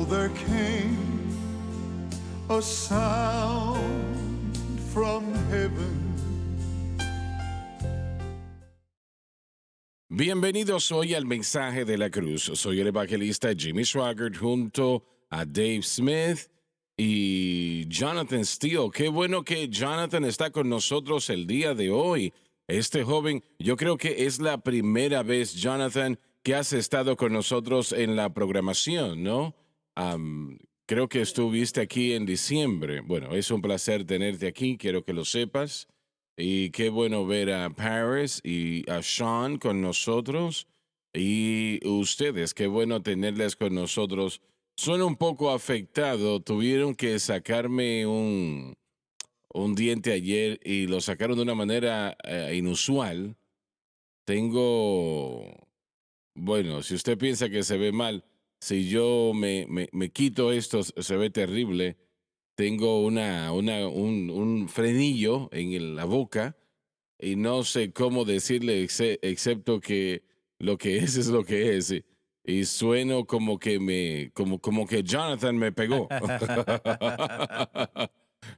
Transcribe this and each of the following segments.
So there came a sound from heaven. Bienvenidos hoy al Mensaje de la Cruz. Soy el evangelista Jimmy Swaggart junto a Dave Smith y Jonathan Steele. Qué bueno que Jonathan está con nosotros el día de hoy. Este joven, yo creo que es la primera vez, Jonathan, que has estado con nosotros en la programación, ¿no? Creo que estuviste aquí en diciembre. Bueno, es un placer tenerte aquí, quiero que lo sepas. Y qué bueno ver a Paris y a Sean con nosotros. Y ustedes, qué bueno tenerles con nosotros. Son un poco afectados. Tuvieron que sacarme un diente ayer y lo sacaron de una manera inusual. Tengo, bueno, si usted piensa que se ve mal, si yo me quito esto, se ve terrible. Tengo un frenillo en la boca y no sé cómo decirle excepto que lo que es lo que es. Y sueno como que como que Jonathan me pegó.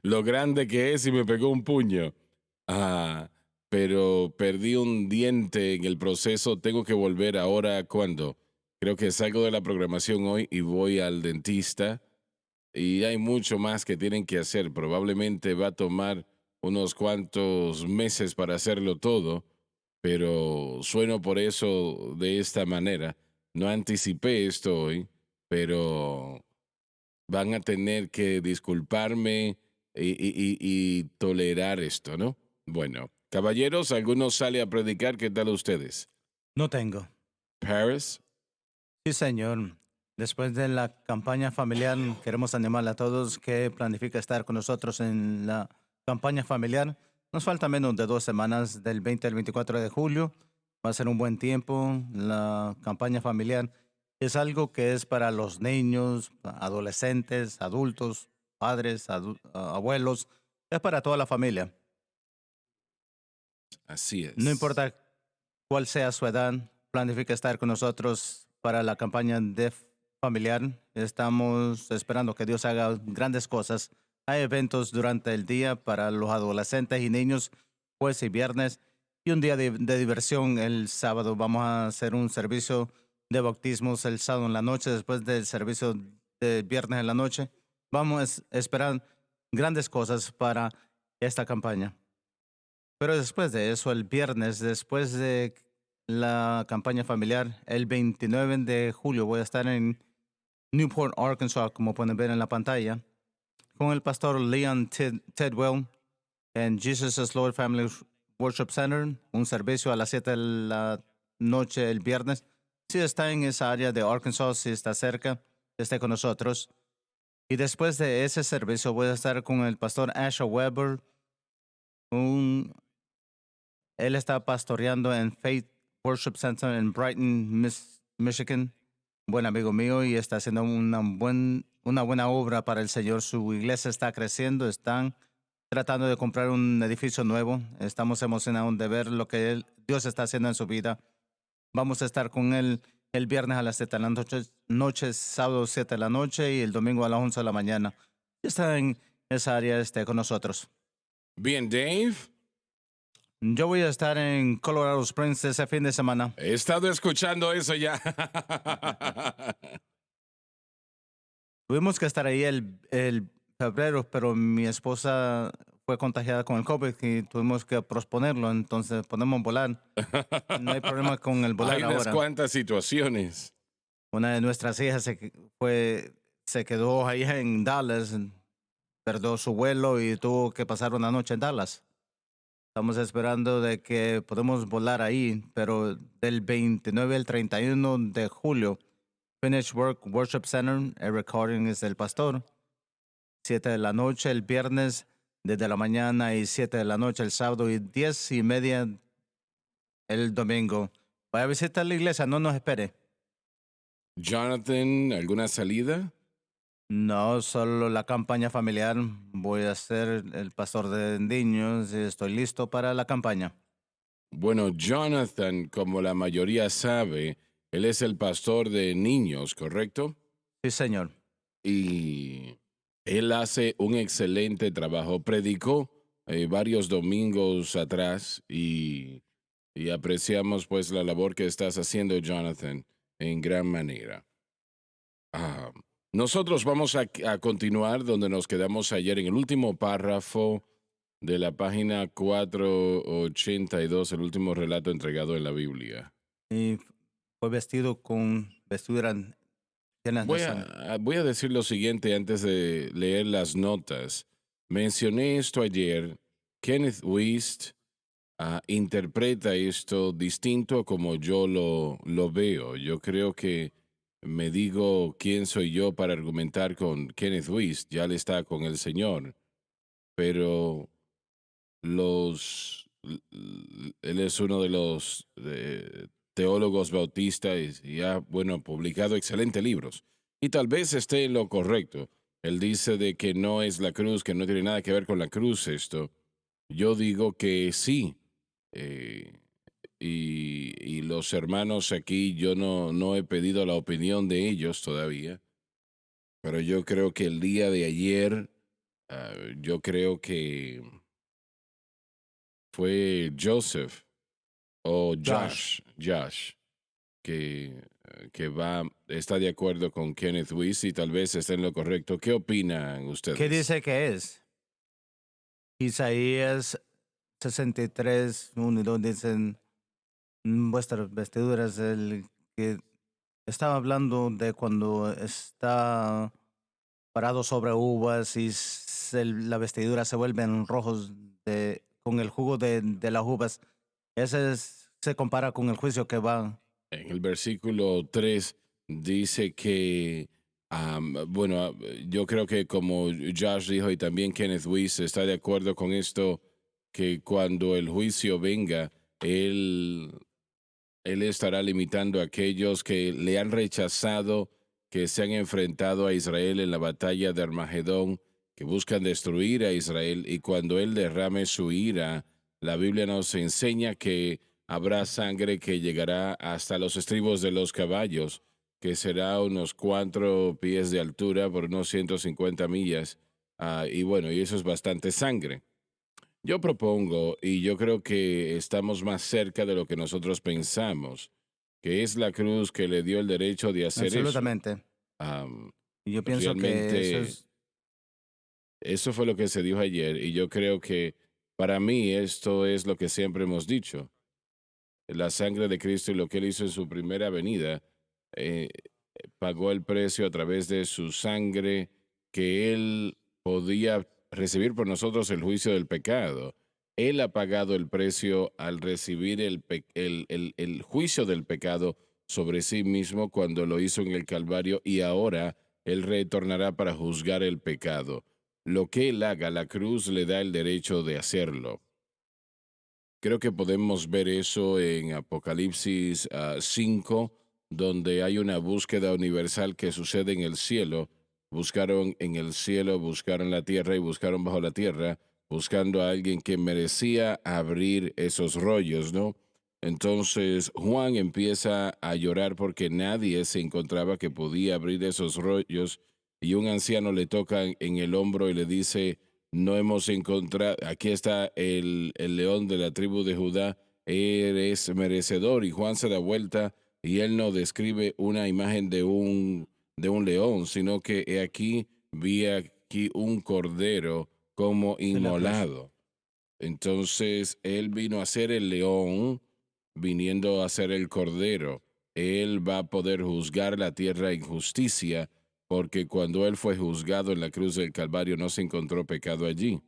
Lo grande que es y me pegó un puño. Ah, pero perdí un diente en el proceso. Tengo que volver ahora cuando. Creo que salgo de la programación hoy y voy al dentista y hay mucho más que tienen que hacer. Probablemente va a tomar unos cuantos meses para hacerlo todo, pero sueno por eso de esta manera. No anticipé esto hoy, pero van a tener que disculparme y tolerar esto, ¿no? Bueno, caballeros, algunos sale a predicar. ¿Qué tal ustedes? No tengo. Paris. Sí, señor. Después de la campaña familiar, queremos animar a todos que planifica estar con nosotros en la campaña familiar. Nos falta menos de 2 semanas, del 20 al 24 de julio. Va a ser un buen tiempo. La campaña familiar es algo que es para los niños, adolescentes, adultos, padres, abuelos. Es para toda la familia. Así es. No importa cuál sea su edad, planifica estar con nosotros para la campaña de familiar. Estamos esperando que Dios haga grandes cosas. Hay eventos durante el día para los adolescentes y niños, jueves y viernes, y un día de diversión el sábado. Vamos a hacer un servicio de bautismos el sábado en la noche, después del servicio de viernes en la noche. Vamos a esperar grandes cosas para esta campaña. Pero después de eso, el viernes, después de la campaña familiar, el 29 de julio voy a estar en Newport, Arkansas, como pueden ver en la pantalla, con el pastor Leon Tidwell en Jesus is Lord Family Worship Center, un servicio a las 7 de la noche el viernes. Si está en esa área de Arkansas, si está cerca, esté con nosotros. Y después de ese servicio voy a estar con el pastor Asher Weber. Él está pastoreando en Faith Worship Center en Brighton, Michigan. Buen amigo mío y está haciendo una buena obra para el Señor. Su iglesia está creciendo, están tratando de comprar un edificio nuevo. Estamos emocionados de ver lo que Dios está haciendo en su vida. Vamos a estar con él el viernes a las 7 de la noche, sábado 7 de la noche y el domingo a las 11 de la mañana. Está en esa área con nosotros. Bien, Dave. Yo voy a estar en Colorado Springs ese fin de semana. He estado escuchando eso ya. Tuvimos que estar ahí el febrero, pero mi esposa fue contagiada con el COVID y tuvimos que posponerlo, entonces podemos volar. No hay problema con el volar Hay ahora. unas cuantas situaciones. Una de nuestras hijas se quedó ahí en Dallas, perdió su vuelo y tuvo que pasar una noche en Dallas. Estamos esperando de que podemos volar ahí, pero del 29 al 31 de julio, Finish Work Worship Center, Eric Harding es el pastor. 7 de la noche el viernes, desde la mañana y 7 de la noche el sábado y 10:30 el domingo. Vaya a visitar la iglesia, no nos espere. Jonathan, ¿alguna salida? No, solo la campaña familiar. Voy a ser el pastor de niños y estoy listo para la campaña. Bueno, Jonathan, como la mayoría sabe, él es el pastor de niños, ¿correcto? Sí, señor. y él hace un excelente trabajo. Predicó varios domingos atrás y apreciamos pues la labor que estás haciendo, Jonathan, en gran manera. Ah, nosotros vamos a continuar donde nos quedamos ayer en el último párrafo de la página 482, el último relato entregado en la Biblia. Y fue vestido con vestiduras llenas de sangre. Voy a decir lo siguiente antes de leer las notas. Mencioné esto ayer. Kenneth Wuest interpreta esto distinto a como yo lo veo. Yo creo que me digo quién soy yo para argumentar con Kenneth Wuest. Ya él está con el Señor. Pero él es uno de los teólogos bautistas y ha, bueno, publicado excelentes libros. Y tal vez esté en lo correcto. Él dice de que no es la cruz, que no tiene nada que ver con la cruz esto. Yo digo que sí. Y los hermanos aquí, yo no he pedido la opinión de ellos todavía, pero yo creo que el día de ayer, yo creo que fue Joseph o Josh, que está de acuerdo con Kenneth Wuest y tal vez está en lo correcto. ¿Qué opinan ustedes? ¿Qué dice que es? Isaías 63, 1 y 2 dicen, vuestras vestiduras, el que estaba hablando de cuando está parado sobre uvas y la vestidura se vuelven rojos con el jugo de las uvas. Se compara con el juicio que va. En el versículo 3 dice que, bueno, yo creo que como Josh dijo y también Kenneth Wuest está de acuerdo con esto, que cuando el juicio venga, él estará limitando a aquellos que le han rechazado, que se han enfrentado a Israel en la batalla de Armagedón, que buscan destruir a Israel, y cuando él derrame su ira, la Biblia nos enseña que habrá sangre que llegará hasta los estribos de los caballos, que será unos 4 pies de altura por unos 150 millas, y bueno, y eso es bastante sangre. Yo propongo, y yo creo que estamos más cerca de lo que nosotros pensamos, que es la cruz que le dio el derecho de hacer Absolutamente. eso. Am, Y yo pienso que eso fue lo que se dijo ayer, y yo creo que para mí esto es lo que siempre hemos dicho. La sangre de Cristo y lo que él hizo en su primera venida, eh, pagó el precio a través de su sangre, que él podía recibir por nosotros el juicio del pecado. Él ha pagado el precio al recibir el juicio del pecado sobre sí mismo cuando lo hizo en el Calvario, y ahora él retornará para juzgar el pecado. Lo que él haga, la cruz le da el derecho de hacerlo. Creo que podemos ver eso en Apocalipsis 5, donde hay una búsqueda universal que sucede en el cielo. Buscaron en el cielo, buscaron la tierra y buscaron bajo la tierra, buscando a alguien que merecía abrir esos rollos, ¿no? Entonces Juan empieza a llorar porque nadie se encontraba que podía abrir esos rollos, y un anciano le toca en el hombro y le dice: no hemos encontrado, aquí está el león de la tribu de Judá, eres merecedor. Y Juan se da vuelta y él no describe una imagen de un león, sino que vi aquí un cordero como inmolado. Entonces él vino a ser el león, viniendo a ser el cordero. Él va a poder juzgar la tierra en justicia, porque cuando él fue juzgado en la cruz del Calvario no se encontró pecado allí.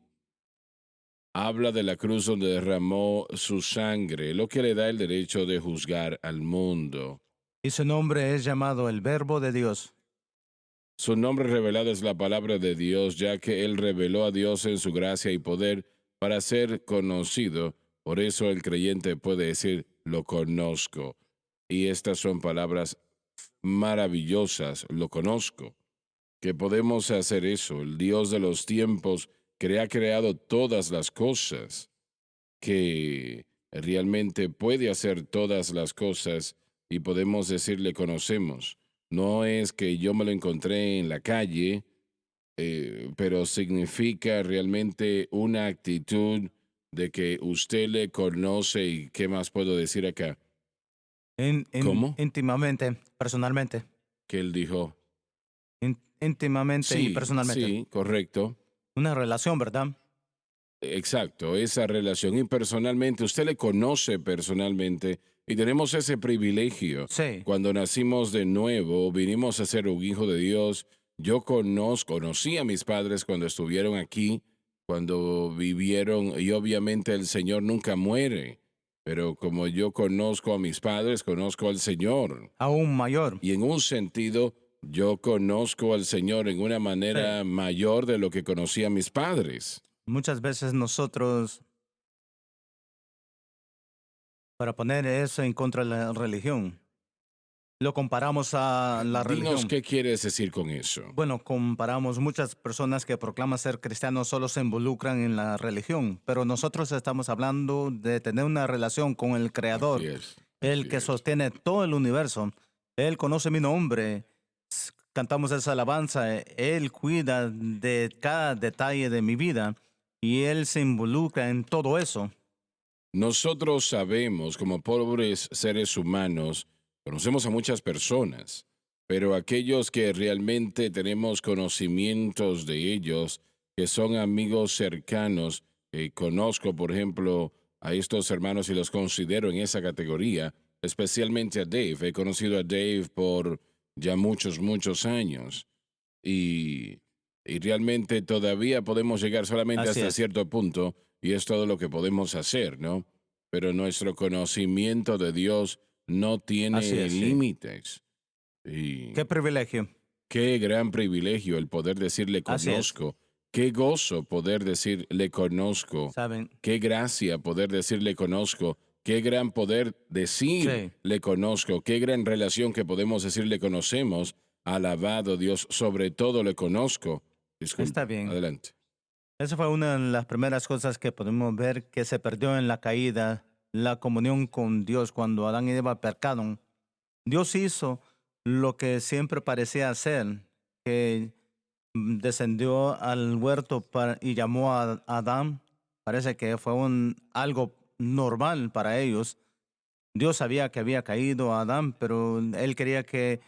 Habla de la cruz donde derramó su sangre, lo que le da el derecho de juzgar al mundo. Y su nombre es llamado el Verbo de Dios. Su nombre revelado es la palabra de Dios, ya que él reveló a Dios en su gracia y poder para ser conocido. Por eso el creyente puede decir: lo conozco. Y estas son palabras maravillosas, lo conozco. Que podemos hacer eso. El Dios de los tiempos que ha creado todas las cosas, que realmente puede hacer todas las cosas, y podemos decirle conocemos. No es que yo me lo encontré en la calle, pero significa realmente una actitud de que usted le conoce y qué más puedo decir acá. ¿Cómo? Íntimamente, personalmente. Que él dijo, Íntimamente y sí, personalmente. sí, correcto. Una relación, ¿verdad? Exacto, esa relación. Y personalmente, usted le conoce personalmente y tenemos ese privilegio. Sí. Cuando nacimos de nuevo, vinimos a ser un hijo de Dios. Yo conocí a mis padres cuando estuvieron aquí, cuando vivieron, y obviamente el Señor nunca muere. Pero como yo conozco a mis padres, conozco al Señor. Aún mayor. Y en un sentido, yo conozco al Señor en una Sí. manera mayor de lo que conocí a mis padres. Muchas veces nosotros, para poner eso en contra de la religión, lo comparamos a la Dinos religión. qué quieres decir con eso. Bueno, comparamos muchas personas que proclaman ser cristianos solo se involucran en la religión, pero nosotros estamos hablando de tener una relación con el Así Creador, es, el así que es. sostiene todo el universo. Él conoce mi nombre. Cantamos esa alabanza. Él cuida de cada detalle de mi vida y Él se involucra en todo eso. Nosotros sabemos, como pobres seres humanos, conocemos a muchas personas, pero aquellos que realmente tenemos conocimientos de ellos, que son amigos cercanos, conozco, por ejemplo, a estos hermanos y los considero en esa categoría, especialmente a Dave. He conocido a Dave por ya muchos, muchos años y, y realmente todavía podemos llegar solamente Así hasta es, cierto punto y es todo lo que podemos hacer, ¿no? Pero nuestro conocimiento de Dios no así tiene es, sí. límites. Y Qué privilegio. qué gran privilegio el poder decir le Así es. conozco. Qué gozo poder decir le conozco. Saben, Qué gracia poder decir le conozco. Qué gran poder decir sí, le conozco. Qué gran relación que podemos decir le conocemos. Alabado Dios, sobre todo le conozco. está Disculpe, bien. adelante. Esa fue una de las primeras cosas que podemos ver que se perdió en la caída, la comunión con Dios cuando Adán y Eva pecaron. Dios hizo lo que siempre parecía hacer, que descendió al huerto y llamó a Adán. Parece que fue algo normal para ellos. Dios sabía que había caído a Adán, pero él quería que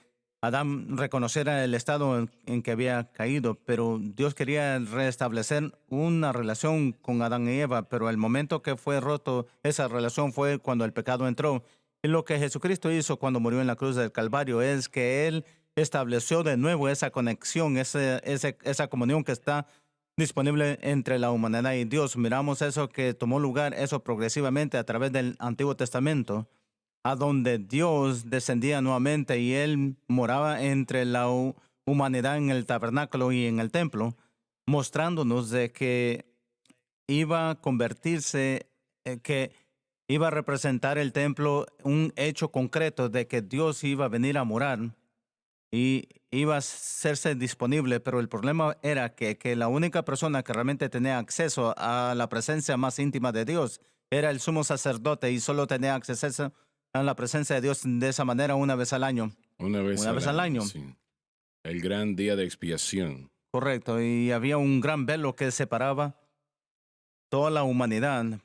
Adán reconociera el estado en que había caído, pero Dios quería restablecer una relación con Adán y Eva, pero el momento que fue roto esa relación fue cuando el pecado entró. Y lo que Jesucristo hizo cuando murió en la cruz del Calvario es que Él estableció de nuevo esa conexión, esa comunión que está disponible entre la humanidad y Dios. Miramos eso que tomó lugar, eso progresivamente a través del Antiguo Testamento, a donde Dios descendía nuevamente y Él moraba entre la humanidad en el tabernáculo y en el templo, mostrándonos de que iba a convertirse, que iba a representar el templo un hecho concreto de que Dios iba a venir a morar y iba a hacerse disponible, pero el problema era que la única persona que realmente tenía acceso a la presencia más íntima de Dios era el sumo sacerdote y solo tenía acceso a la presencia de Dios de esa manera una vez al año. Una vez Una al vez al año, año, sí. El gran día de expiación. correcto. Y había un gran velo que separaba toda la humanidad,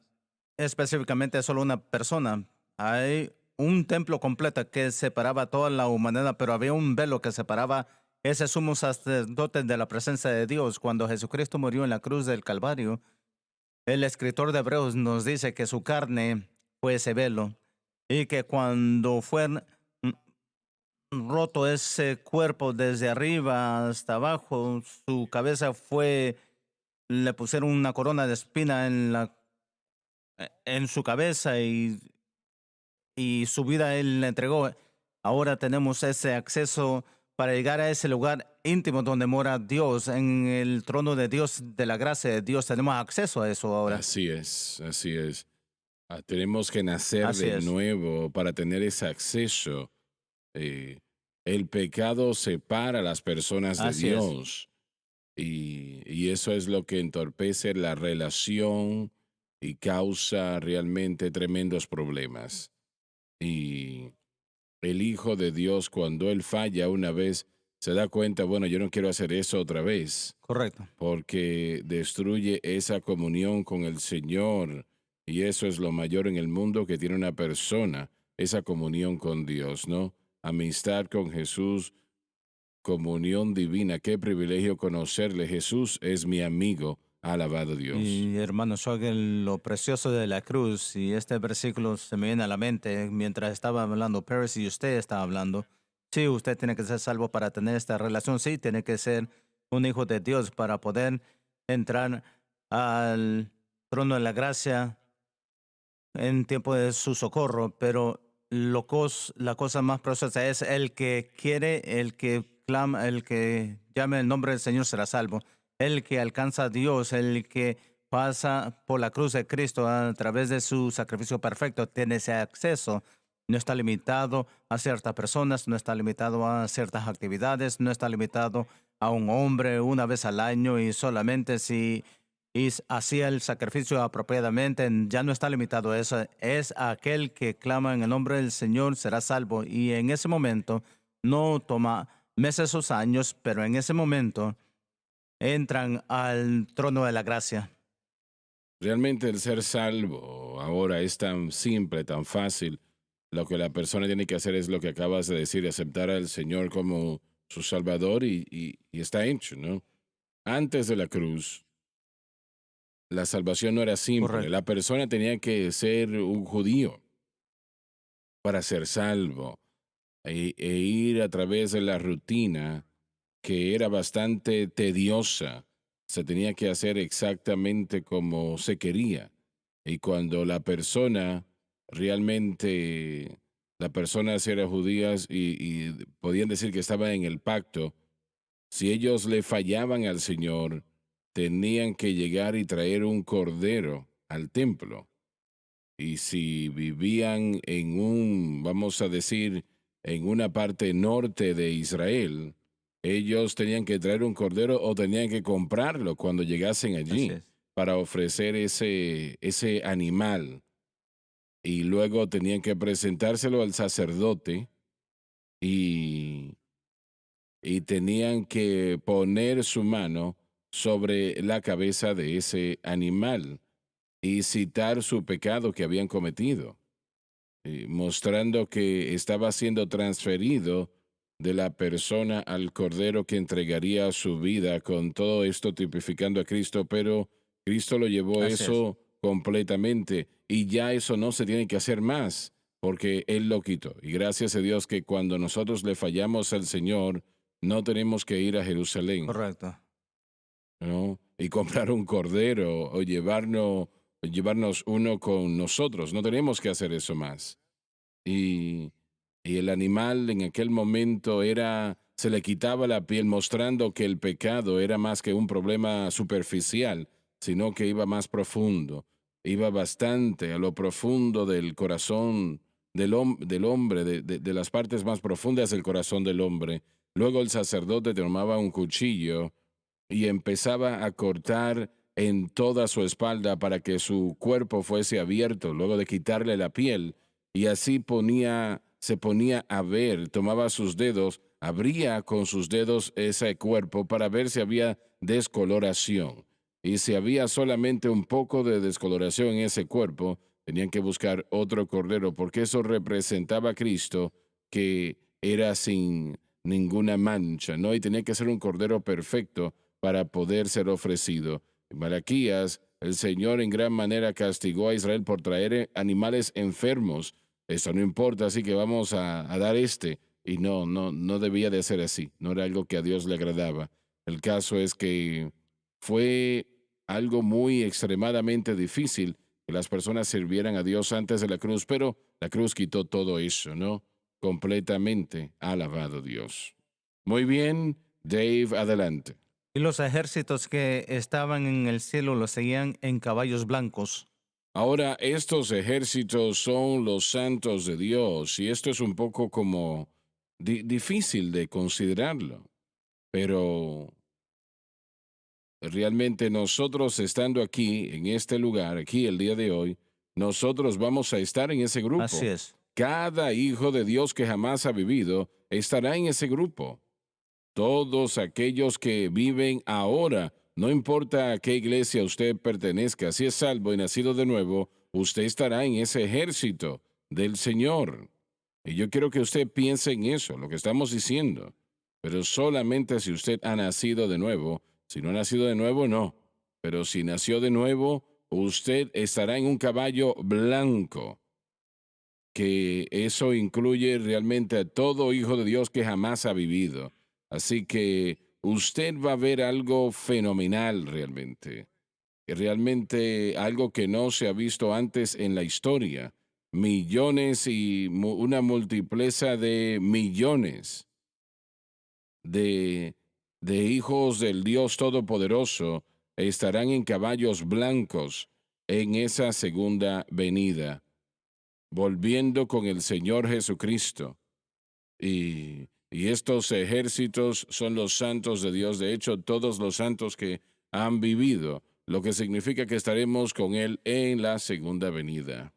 específicamente solo una persona. Hay un templo completo que separaba toda la humanidad, pero había un velo que separaba ese sumo sacerdote de la presencia de Dios. Cuando Jesucristo murió en la cruz del Calvario, el escritor de Hebreos nos dice que su carne fue ese velo y que cuando fue roto ese cuerpo desde arriba hasta abajo, su cabeza fue, le pusieron una corona de espina en su cabeza y su vida Él le entregó. Ahora tenemos ese acceso para llegar a ese lugar íntimo donde mora Dios, en el trono de Dios, de la gracia de Dios. Tenemos acceso a eso ahora. Así es, así es. Tenemos que nacer Así de es. nuevo para tener ese acceso. Eh, el pecado separa a las personas de Así es. Dios y eso es lo que entorpece la relación y causa realmente tremendos problemas. Y el Hijo de Dios, cuando él falla una vez, se da cuenta, bueno, yo no quiero hacer eso otra vez, Correcto. porque destruye esa comunión con el Señor. Y eso es lo mayor en el mundo que tiene una persona, esa comunión con Dios, ¿no? Amistad con Jesús, comunión divina. Qué privilegio conocerle. Jesús es mi amigo. Alabado Dios. Y hermano Schwager, lo precioso de la cruz, y este versículo se me viene a la mente mientras estaba hablando Pérez y usted estaba hablando. Sí, usted tiene que ser salvo para tener esta relación. Sí, tiene que ser un hijo de Dios para poder entrar al trono de la gracia en tiempo de su socorro. Pero la cosa más preciosa es el que quiere, el que clama, el que llame el nombre del Señor será salvo. El que alcanza a Dios, el que pasa por la cruz de Cristo a través de su sacrificio perfecto, tiene ese acceso. No está limitado a ciertas personas, no está limitado a ciertas actividades, no está limitado a un hombre una vez al año y solamente si hacía el sacrificio apropiadamente, ya no está limitado a eso. Es aquel que clama en el nombre del Señor será salvo. Y en ese momento no toma meses o años, pero en ese momento entran al trono de la gracia. Realmente el ser salvo ahora es tan simple, tan fácil. Lo que la persona tiene que hacer es lo que acabas de decir, aceptar al Señor como su Salvador y está hecho, ¿no? Antes de la cruz, la salvación no era simple. Correcto. La persona tenía que ser un judío para ser salvo e ir a través de la rutina que era bastante tediosa. Se tenía que hacer exactamente como se quería. Y cuando la persona era judías y podían decir que estaba en el pacto, si ellos le fallaban al Señor, tenían que llegar y traer un cordero al templo. Y si vivían en vamos a decir, en una parte norte de Israel, ellos tenían que traer un cordero o tenían que comprarlo cuando llegasen Así allí es. para ofrecer ese animal. Y luego tenían que presentárselo al sacerdote y, y tenían que poner su mano sobre la cabeza de ese animal y citar su pecado que habían cometido, mostrando que estaba siendo transferido de la persona al cordero que entregaría su vida, con todo esto tipificando a Cristo, pero Cristo lo llevó Así es. eso completamente y ya eso no se tiene que hacer más porque Él lo quitó. Y gracias a Dios que cuando nosotros le fallamos al Señor, no tenemos que ir a Jerusalén, Correcto. ¿no? Y comprar un cordero o llevarnos uno con nosotros. No tenemos que hacer eso más. Y, y el animal en aquel momento se le quitaba la piel mostrando que el pecado era más que un problema superficial, sino que iba más profundo. Iba bastante a lo profundo del corazón del hombre, de las partes más profundas del corazón del hombre. Luego el sacerdote tomaba un cuchillo y empezaba a cortar en toda su espalda para que su cuerpo fuese abierto, luego de quitarle la piel, y así se ponía a ver, tomaba sus dedos, abría con sus dedos ese cuerpo para ver si había descoloración. Y si había solamente un poco de descoloración en ese cuerpo, tenían que buscar otro cordero, porque eso representaba a Cristo que era sin ninguna mancha, ¿no? Y tenía que ser un cordero perfecto para poder ser ofrecido. En Malaquías, el Señor en gran manera castigó a Israel por traer animales enfermos. Esto no importa, así que vamos a dar este. Y no debía de ser así. No era algo que a Dios le agradaba. El caso es que fue algo muy extremadamente difícil que las personas sirvieran a Dios antes de la cruz, pero la cruz quitó todo eso, ¿no? Completamente. Alabado Dios. Muy bien, Dave, adelante. Y los ejércitos que estaban en el cielo los seguían en caballos blancos. Ahora, estos ejércitos son los santos de Dios y esto es un poco como difícil de considerarlo, pero realmente nosotros estando aquí, en este lugar, aquí el día de hoy, nosotros vamos a estar en ese Así grupo. es. Cada hijo de Dios que jamás ha vivido estará en ese grupo. Todos aquellos que viven ahora, no importa a qué iglesia usted pertenezca, si es salvo y nacido de nuevo, usted estará en ese ejército del Señor. Y yo quiero que usted piense en eso, lo que estamos diciendo. Pero solamente si usted ha nacido de nuevo. Si no ha nacido de nuevo, no. Pero si nació de nuevo, usted estará en un caballo blanco, que eso incluye realmente a todo hijo de Dios que jamás ha vivido. Así que usted va a ver algo fenomenal realmente. Realmente algo que no se ha visto antes en la historia. Millones y una multipleza de millones de, de hijos del Dios Todopoderoso estarán en caballos blancos en esa segunda venida, volviendo con el Señor Jesucristo. Y estos ejércitos son los santos de Dios, de hecho, todos los santos que han vivido, lo que significa que estaremos con Él en la segunda venida.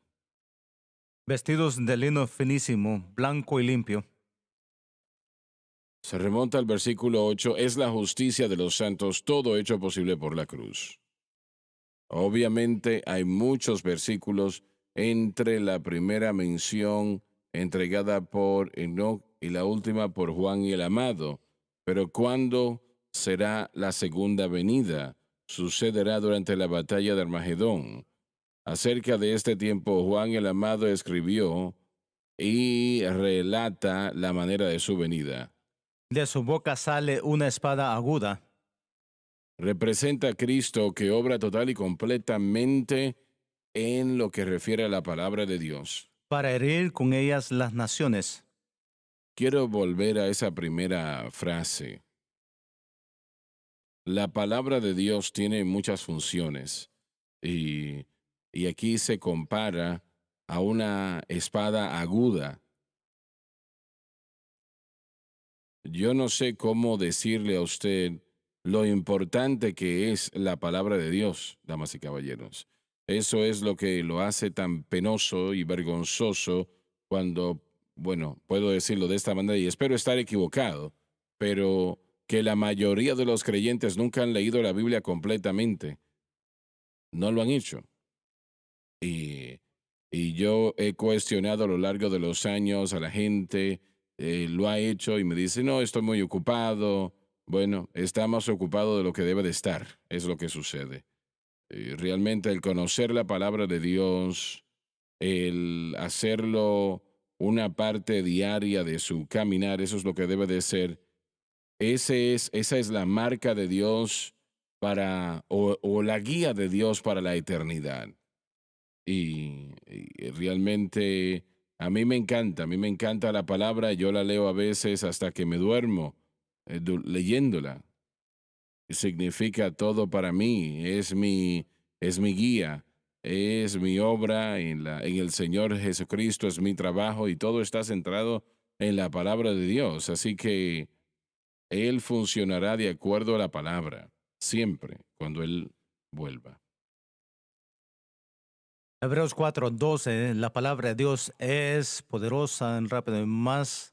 Vestidos de lino finísimo, blanco y limpio. Se remonta al versículo 8, es la justicia de los santos, todo hecho posible por la cruz. Obviamente hay muchos versículos entre la primera mención entregada por Enoc y la última por Juan y el amado. Pero ¿cuándo será la segunda venida? Sucederá durante la batalla de Armagedón. Acerca de este tiempo, Juan el amado escribió y relata la manera de su venida. De su boca sale una espada aguda. Representa a Cristo que obra total y completamente en lo que refiere a la palabra de Dios. Para herir con ellas las naciones. Quiero volver a esa primera frase. La palabra de Dios tiene muchas funciones y aquí se compara a una espada aguda. Yo no sé cómo decirle a usted lo importante que es la palabra de Dios, damas y caballeros. Eso es lo que lo hace tan penoso y vergonzoso cuando, bueno, puedo decirlo de esta manera y espero estar equivocado, pero que la mayoría de los creyentes nunca han leído la Biblia completamente. No lo han hecho. Y, y yo he cuestionado a lo largo de los años a la gente, lo ha hecho y me dice, no, estoy muy ocupado. Bueno, está más ocupado de lo que debe de estar, es lo que sucede. Realmente el conocer la palabra de Dios, el hacerlo una parte diaria de su caminar, eso es lo que debe de ser. Esa es la marca de Dios o la guía de Dios para la eternidad. Y realmente a mí me encanta la palabra, yo la leo a veces hasta que me duermo leyéndola. Significa todo para mí, es mi guía, es mi obra en el Señor Jesucristo, es mi trabajo y todo está centrado en la palabra de Dios. Así que Él funcionará de acuerdo a la palabra, siempre, cuando Él vuelva. Hebreos 4:12, la palabra de Dios es poderosa, rápida y más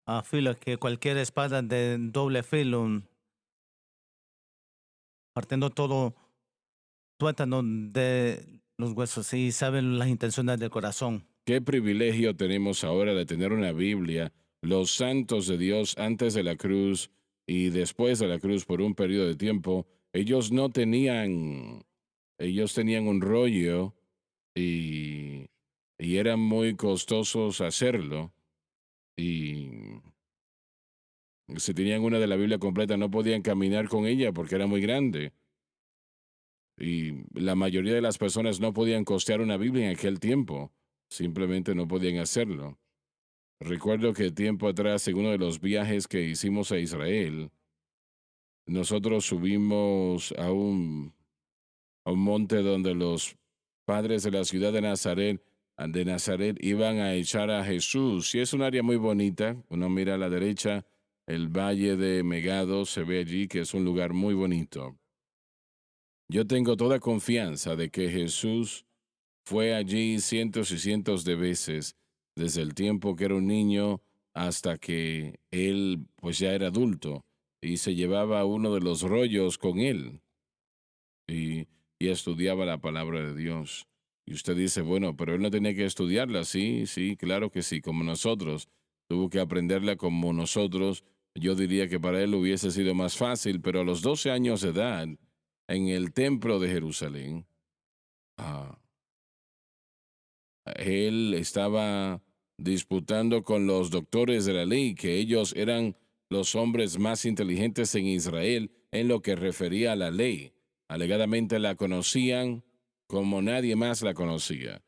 afila que cualquier espada de doble filo, partiendo todo tuétano de los huesos y saben las intenciones del corazón. Qué privilegio tenemos ahora de tener una Biblia, los santos de Dios antes de la cruz y después de la cruz por un periodo de tiempo. Ellos tenían un rollo y, y eran muy costosos hacerlo. Y si tenían una de la Biblia completa no podían caminar con ella porque era muy grande. Y la mayoría de las personas no podían costear una Biblia en aquel tiempo. Simplemente no podían hacerlo. Recuerdo que tiempo atrás, en uno de los viajes que hicimos a Israel, nosotros subimos a un monte donde los padres de la ciudad de Nazaret iban a echar a Jesús. Y es un área muy bonita. Uno mira a la derecha, el valle de Megado se ve allí, que es un lugar muy bonito. Yo tengo toda confianza de que Jesús fue allí cientos y cientos de veces desde el tiempo que era un niño hasta que él pues ya era adulto y se llevaba uno de los rollos con él y, y estudiaba la palabra de Dios. Y usted dice, bueno, pero él no tenía que estudiarla. Sí, sí, claro que sí, como nosotros. Tuvo que aprenderla como nosotros. Yo diría que para él hubiese sido más fácil, pero a los 12 años de edad, en el templo de Jerusalén, ah, él estaba disputando con los doctores de la ley, que ellos eran los hombres más inteligentes en Israel en lo que refería a la ley. Alegadamente la conocían como nadie más la conocía.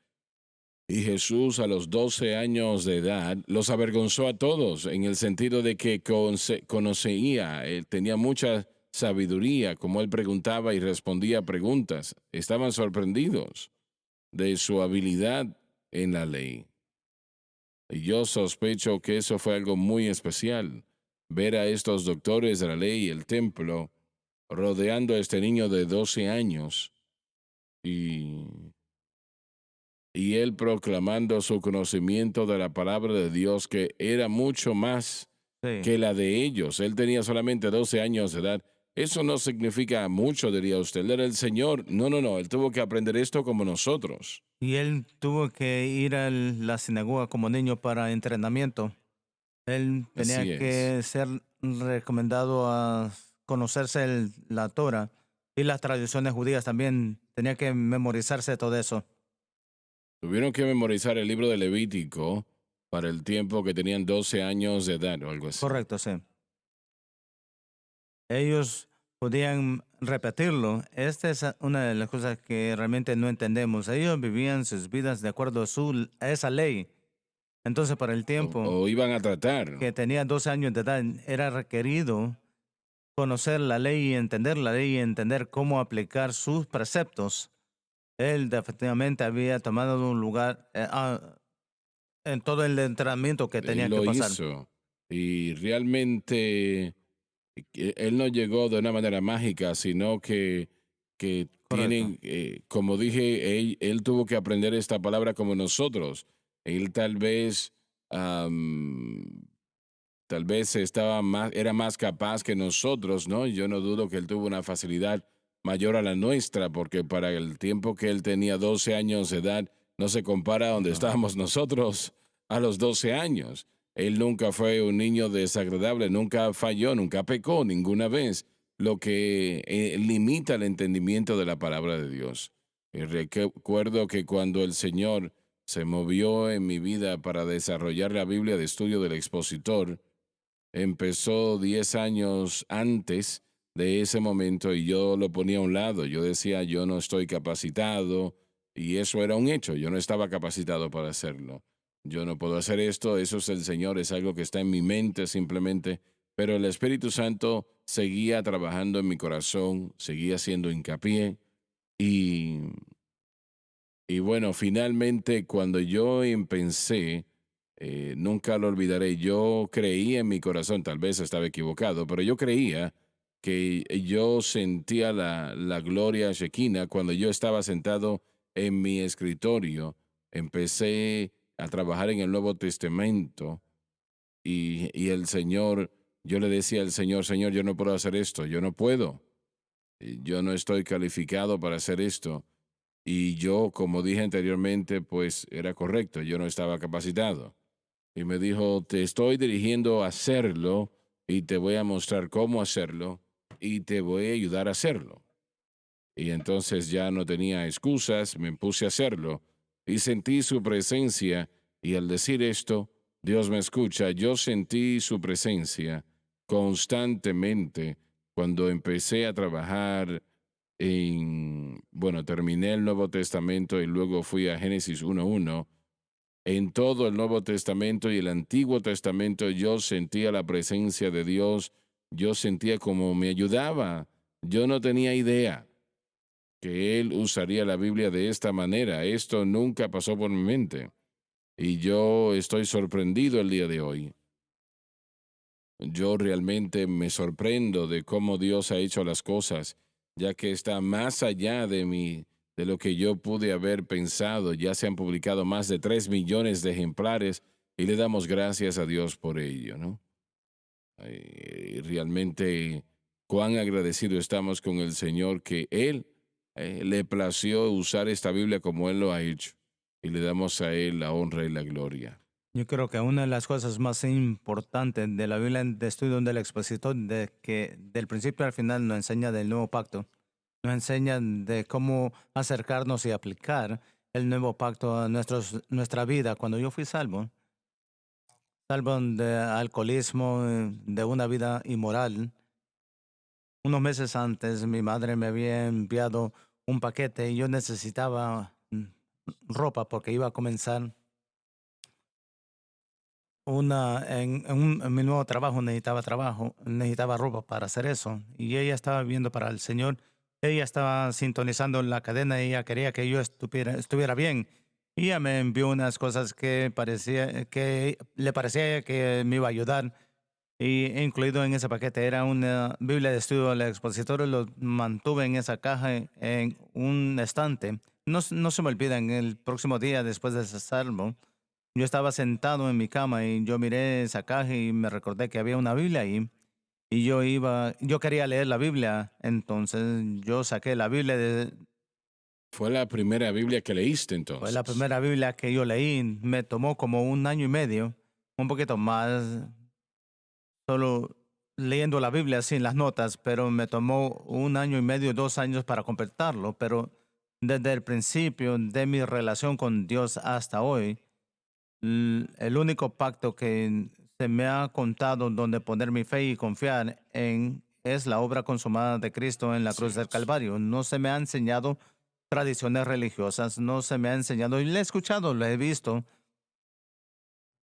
Y Jesús a los 12 años de edad los avergonzó a todos en el sentido de que conocía, él tenía mucha sabiduría, como él preguntaba y respondía preguntas. Estaban sorprendidos de su habilidad en la ley. Y yo sospecho que eso fue algo muy especial, ver a estos doctores de la ley y el templo rodeando a este niño de 12 años y, y él proclamando su conocimiento de la palabra de Dios, que era mucho más Sí. que la de ellos. Él tenía solamente 12 años de edad. Eso no significa mucho, diría usted. Él era el Señor. No, no, no. Él tuvo que aprender esto como nosotros. Y él tuvo que ir a la sinagoga como niño para entrenamiento. Él tenía Así es. que ser recomendado a conocerse la Torah y las tradiciones judías también. Tenía que memorizarse todo eso. Tuvieron que memorizar el libro de Levítico para el tiempo que tenían 12 años de edad o algo así. Correcto, sí. Ellos podían repetirlo. Esta es una de las cosas que realmente no entendemos. Ellos vivían sus vidas de acuerdo a esa ley. Entonces, para el O, tiempo o iban a tratar. que tenía 12 años de edad, era requerido conocer la ley y entender cómo aplicar sus preceptos. Él definitivamente había tomado un lugar en todo el entrenamiento que tenía Él que lo pasar. hizo. Y realmente él no llegó de una manera mágica, sino que Correcto. tienen, como dije, él tuvo que aprender esta palabra como nosotros. Él tal vez era más capaz que nosotros, ¿no? Yo no dudo que él tuvo una facilidad mayor a la nuestra, porque para el tiempo que él tenía 12 años de edad, no se compara a donde No. estábamos nosotros a los 12 años. Él nunca fue un niño desagradable, nunca falló, nunca pecó ninguna vez, lo que limita el entendimiento de la palabra de Dios. Y recuerdo que cuando el Señor se movió en mi vida para desarrollar la Biblia de estudio del expositor, empezó 10 años antes de ese momento y yo lo ponía a un lado. Yo decía, yo no estoy capacitado y eso era un hecho. Yo no estaba capacitado para hacerlo. Yo no puedo hacer esto, eso es el Señor, es algo que está en mi mente simplemente. Pero el Espíritu Santo seguía trabajando en mi corazón, seguía haciendo hincapié y, y bueno, finalmente cuando yo empecé, nunca lo olvidaré. Yo creía en mi corazón, tal vez estaba equivocado, pero yo creía que yo sentía la gloria Shekinah cuando yo estaba sentado en mi escritorio. Empecé a trabajar en el Nuevo Testamento y el Señor, yo le decía al Señor, Señor, yo no puedo hacer esto, yo no puedo, yo no estoy calificado para hacer esto. Y yo, como dije anteriormente, pues era correcto, yo no estaba capacitado. Y me dijo, te estoy dirigiendo a hacerlo y te voy a mostrar cómo hacerlo y te voy a ayudar a hacerlo. Y entonces ya no tenía excusas, me puse a hacerlo y sentí su presencia y al decir esto, Dios me escucha, yo sentí su presencia constantemente cuando empecé a trabajar bueno, terminé el Nuevo Testamento y luego fui a Génesis 1:1. En todo el Nuevo Testamento y el Antiguo Testamento yo sentía la presencia de Dios, yo sentía como me ayudaba. Yo no tenía idea que Él usaría la Biblia de esta manera. Esto nunca pasó por mi mente. Y yo estoy sorprendido el día de hoy. Yo realmente me sorprendo de cómo Dios ha hecho las cosas, ya que está más allá de de lo que yo pude haber pensado. Ya se han publicado más de 3 millones de ejemplares y le damos gracias a Dios por ello, ¿no? Realmente cuán agradecido estamos con el Señor que Él le plació usar esta Biblia como Él lo ha hecho. Y le damos a Él la honra y la gloria. Yo creo que una de las cosas más importantes de la Biblia de estudio del expositor, de que del principio al final nos enseña del nuevo pacto, nos enseña de cómo acercarnos y aplicar el nuevo pacto a nuestra vida. Cuando yo fui salvo de alcoholismo, de una vida inmoral, unos meses antes mi madre me había enviado un paquete y yo necesitaba ropa porque iba a comenzar en mi nuevo trabajo, necesitaba ropa para hacer eso. Y ella estaba viendo para el Señor, ella estaba sintonizando la cadena y ella quería que yo estuviera bien. Y ella me envió unas cosas que le parecía que me iba a ayudar. Y incluido en ese paquete era una Biblia de estudio del expositor, lo mantuve en esa caja en un estante. No se me olvida, en el próximo día después de ese salmo, yo estaba sentado en mi cama y yo miré esa caja y me recordé que había una Biblia ahí. Y yo quería leer la Biblia, entonces yo saqué la Biblia, Fue la primera Biblia que leíste fue la entonces. primera Biblia que yo leí, me tomó como un año y medio, un poquito más, solo leyendo la Biblia sin las notas, pero me tomó un año y medio, 2 años para completarlo, pero desde el principio de mi relación con Dios hasta hoy, el único pacto que se me ha contado donde poner mi fe y confiar en es la obra consumada de Cristo en la Así cruz del es. Calvario. No se me ha enseñado tradiciones religiosas, no se me ha enseñado, y lo he escuchado, lo he visto.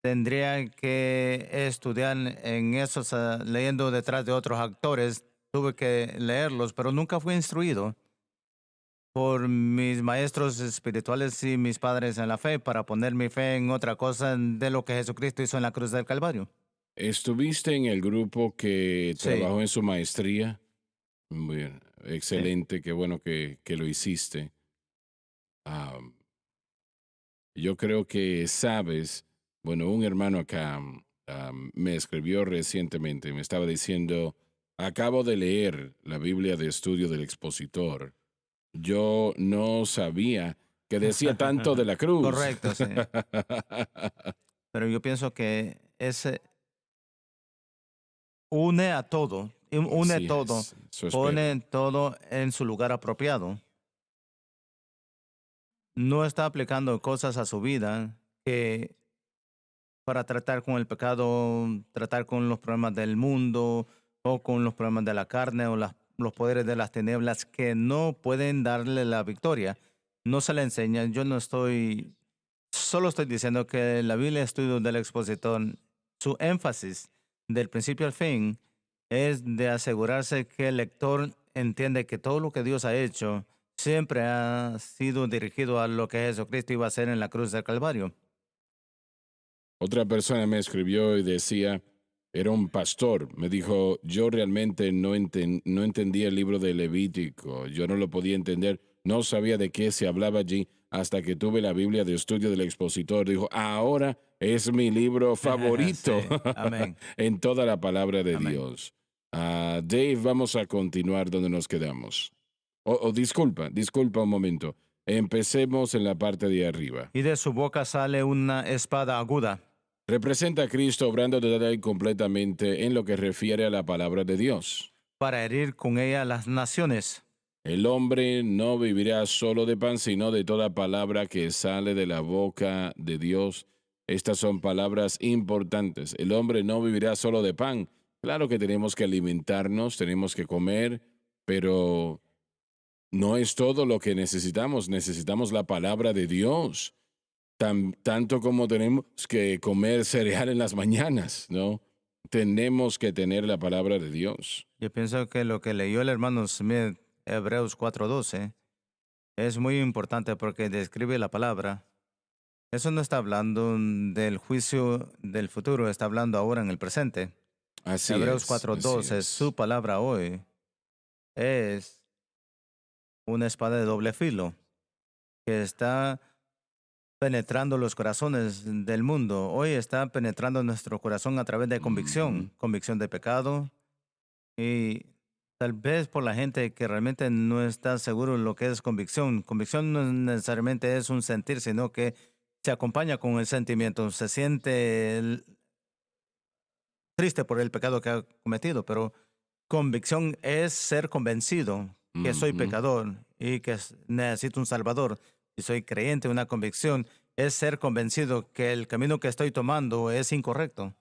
Tendría que estudiar en esos, leyendo detrás de otros actores, tuve que leerlos, pero nunca fui instruido por mis maestros espirituales y mis padres en la fe para poner mi fe en otra cosa de lo que Jesucristo hizo en la cruz del Calvario. ¿Estuviste en el grupo que Sí, trabajó en su maestría? Muy bien, sí. excelente, qué bueno que lo hiciste. Ah, yo creo que sabes, bueno, un hermano acá me escribió recientemente, me estaba diciendo, acabo de leer la Biblia de estudio del expositor. Yo no sabía que decía tanto de la cruz. Correcto, sí. Pero yo pienso que ese une a todo, une Así todo, es, eso espero. pone todo en su lugar apropiado. No está aplicando cosas a su vida que para tratar con el pecado, tratar con los problemas del mundo o con los problemas de la carne o los poderes de las tinieblas que no pueden darle la victoria. No se le enseña. Yo no estoy, solo estoy diciendo que la Biblia estudio del expositor, su énfasis del principio al fin es de asegurarse que el lector entiende que todo lo que Dios ha hecho siempre ha sido dirigido a lo que Jesucristo iba a hacer en la cruz del Calvario. Otra persona me escribió y decía, era un pastor, me dijo, yo realmente no entendía el libro de Levítico, yo no lo podía entender, no sabía de qué se hablaba allí hasta que tuve la Biblia de estudio del expositor. Dijo, ahora es mi libro favorito Sí, amén, en toda la palabra de amén. Dios. Dave, vamos a continuar donde nos quedamos. Disculpa un momento. Empecemos en la parte de arriba. Y de su boca sale una espada aguda. Representa a Cristo obrando total y completamente en lo que refiere a la palabra de Dios. Para herir con ella las naciones. El hombre no vivirá solo de pan, sino de toda palabra que sale de la boca de Dios. Estas son palabras importantes. El hombre no vivirá solo de pan. Claro que tenemos que alimentarnos, tenemos que comer, pero no es todo lo que necesitamos. Necesitamos la palabra de Dios. Tanto como tenemos que comer cereal en las mañanas, ¿no? Tenemos que tener la palabra de Dios. Yo pienso que lo que leyó el hermano Smith, Hebreos 4:12, es muy importante porque describe la palabra. Eso no está hablando del juicio del futuro, está hablando ahora en el presente. Así Hebreos es, así 4:12, su es. palabra hoy es una espada de doble filo. que está penetrando los corazones del mundo. Hoy está penetrando nuestro corazón a través de convicción, convicción de pecado. Y tal vez por la gente que realmente no está seguro de lo que es convicción. Convicción no necesariamente es un sentir, sino que se acompaña con el sentimiento. Se siente triste por el pecado que ha cometido, pero convicción es ser convencido que soy Ujú. pecador y que necesito un Salvador. Y soy creyente, una convicción es ser convencido que el camino que estoy tomando es incorrecto